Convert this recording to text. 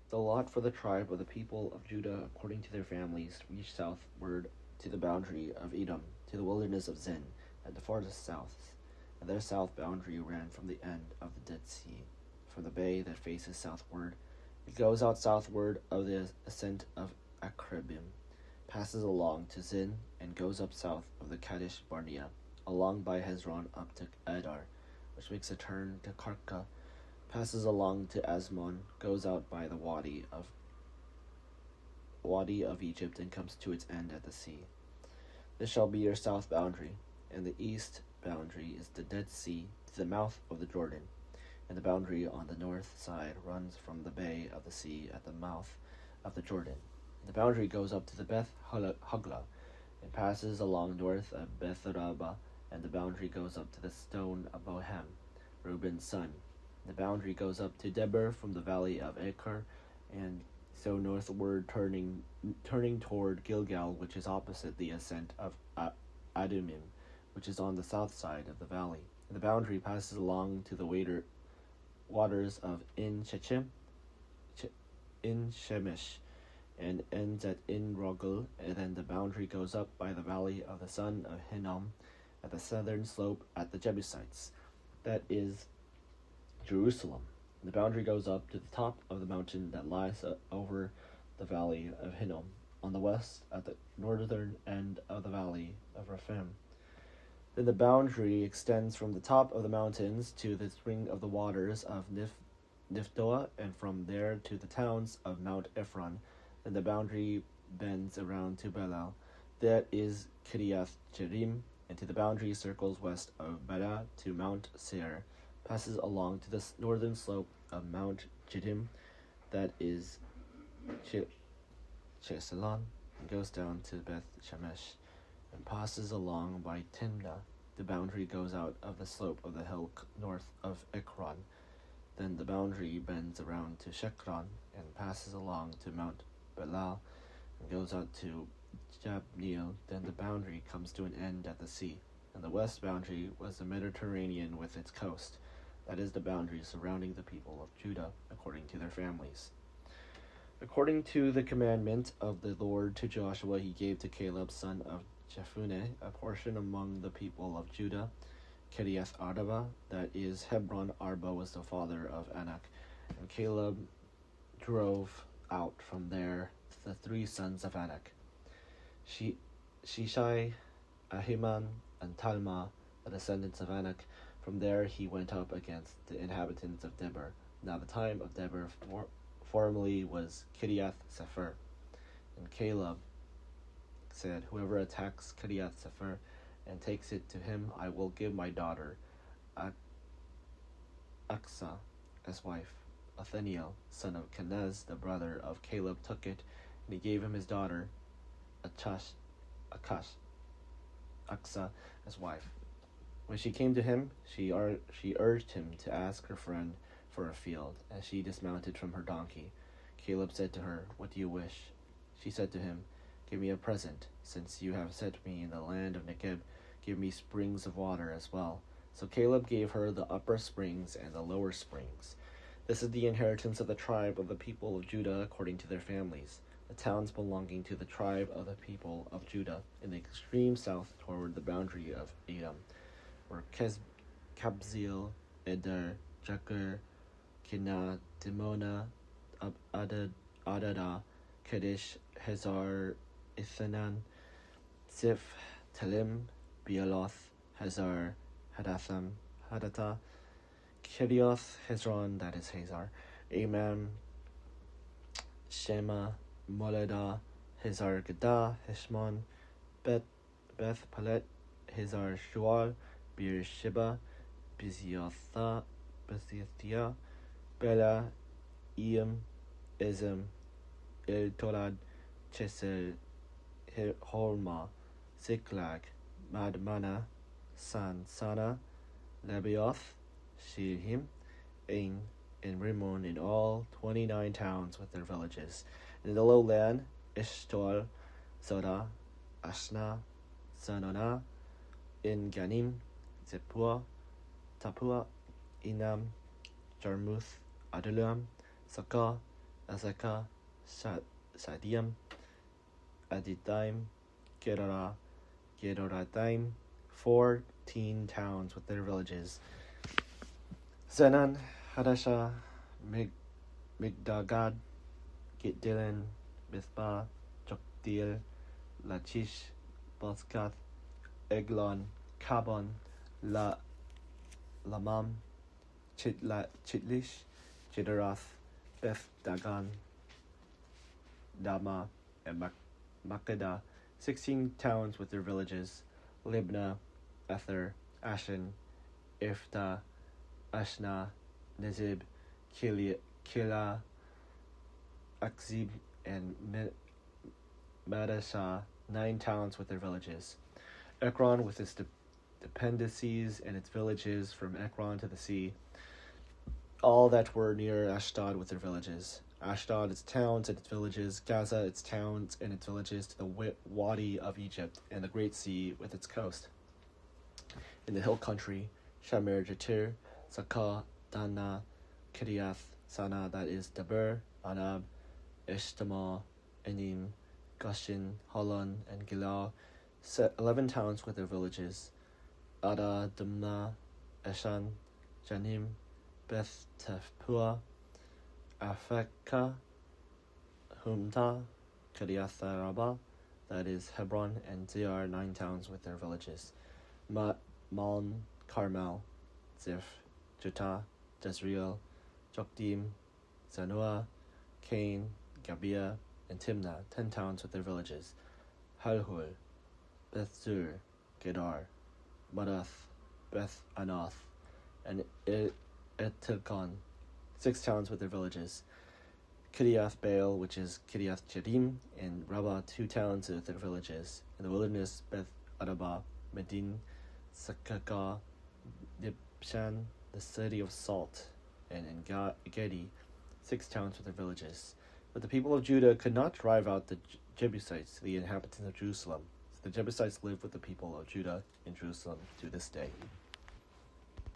The lot for the tribe of the people of Judah according to their families reached southward to the boundary of Edom, to the wilderness of Zin, at the farthest south, and their south boundary ran from the end of the Dead Sea, from the bay that faces southward. It goes out southward of the ascent of Akrabim, passes along to Zin, and goes up south of the Kadesh Barnea, along by Hezron up to Adar, which makes a turn to Karka, passes along to Asmon, goes out by the Wadi of Egypt, and comes to its end at the sea. This shall be your south boundary, and the east boundary is the Dead Sea to the mouth of the Jordan, and the boundary on the north side runs from the bay of the sea at the mouth of the Jordan. And the boundary goes up to the Beth Hogla, and passes along north of Beth Rabbah, and the boundary goes up to the stone of Bohem, Reuben's son. The boundary goes up to Debir from the valley of Acre, and so northward, turning toward Gilgal, which is opposite the ascent of Adumim, which is on the south side of the valley. And the boundary passes along to the waters of In Shemesh, and ends at In Rogel, and then the boundary goes up by the valley of the son of Hinnom, at the southern slope at the Jebusites. That is Jerusalem. The boundary goes up to the top of the mountain that lies over the valley of Hinnom, on the west at the northern end of the valley of Rephaim. Then the boundary extends from the top of the mountains to the spring of the waters of Niftoah, and from there to the towns of Mount Ephron. Then the boundary bends around to Belal, that is Kiriath Jearim, and to the boundary circles west of Bela to Mount Seir, passes along to the northern slope of Mount Jiddim, that is Chesalon, and goes down to Beth Shemesh, and passes along by Timnah. The boundary goes out of the slope of the hill north of Ekron. Then the boundary bends around to Shekron, and passes along to Mount Belal, and goes out to Jabneel. Then the boundary comes to an end at the sea, and the west boundary was the Mediterranean with its coast. That is the boundary surrounding the people of Judah, according to their families. According to the commandment of the Lord to Joshua, he gave to Caleb, son of Jephunneh, a portion among the people of Judah, Kiriath Arba, that is Hebron. Arba was the father of Anak, and Caleb drove out from there the three sons of Anak, Shishai, Ahiman, and Talmah, the descendants of Anak. From there he went up against the inhabitants of Debir. Now the time of Debir formerly was Kiriath Sefer. And Caleb said, whoever attacks Kiriath Sefer and takes it to him, I will give my daughter Aksa as wife. Othniel, son of Kenaz, the brother of Caleb, took it, and he gave him his daughter Aksa as wife. When she came to him, she urged him to ask her friend for a field. As she dismounted from her donkey, Caleb said to her, what do you wish? She said to him, give me a present. Since you have set me in the land of Negeb, give me springs of water as well. So Caleb gave her the upper springs and the lower springs. This is the inheritance of the tribe of the people of Judah according to their families. The towns belonging to the tribe of the people of Judah in the extreme south toward the boundary of Edom were Kabzeel, Eder, Jaker, Kina, Dimona, Adada, Kedesh, Hazar, Ithanan, Ziph, Talim, Bealoth, Hazar, Hadathah, Kirioth, Hezron, that is Hazar, Amam, Shema, Molada, Hazar Gadah, Heshmon, Beth Palet, Hazar Shual, Beersheba, Biziothia, Bela, Eam, Izim, Tolad, Chesel, Holma, Ziklag, Madmana, Sana, Lebaoth, Shilhim, Ain, and Rimmon, in all 29 towns with their villages. In the lowland, Eshtol, Zoda, Ashna, Zanona, in Ganim, Zepua, Tapua, Inam, Jarmuth, Adulam, Sakah, Azekah, Sadiam, Aditaim, Gedorataim, 14 towns with their villages. Zenan, Hadasha, Migdagad, Gitdilan, Mithbah, Jokdeel, Lachish, Bozkath, Eglon, Kabon, Lamam, Chitlish, Jidarath, Beth Dagan, Dama, and Makkedah, 16 towns with their villages. Libnah, Ether, Ashan, Ifta, Ashna, Nizib, Kila, Akzib, and Madashah, 9 towns with their villages. Ekron with its dependencies and its villages from Ekron to the sea, all that were near Ashdod with their villages. Ashdod, its towns and its villages. Gaza, its towns and its villages to the Wadi of Egypt and the Great Sea with its coast. In the hill country, Shamir, Jatir, Sakah, Dana, Kiriath, Sana, that is Daber, Anab, Eshtemal, Enim, Gushin, Holon, and Gilal, 11 towns with their villages. Ada, Dumna, Eshan, Janim, Beth Tefpua, Afekah, Humta, Kiriath-Araba, that is Hebron, and Ziar, 9 towns with their villages. Maln, Carmel, Ziph, Juttah, Jezreel, Jokdim, Zanoah, Cain, Gibeah, and Timnah, 10 towns with their villages. Halhul, Beth Zur, Gedar, Madath, Beth Anath, and Etekon, 6 towns with their villages. Kiriath Baal, which is Kiriath Jearim, and Rabbah, 2 towns with their villages. In the wilderness, Beth Araba, Medin, Sakakah, Nibshan, the city of salt, and Engedi, 6 towns with their villages. But the people of Judah could not drive out the Jebusites, the inhabitants of Jerusalem. So the Jebusites live with the people of Judah in Jerusalem to this day.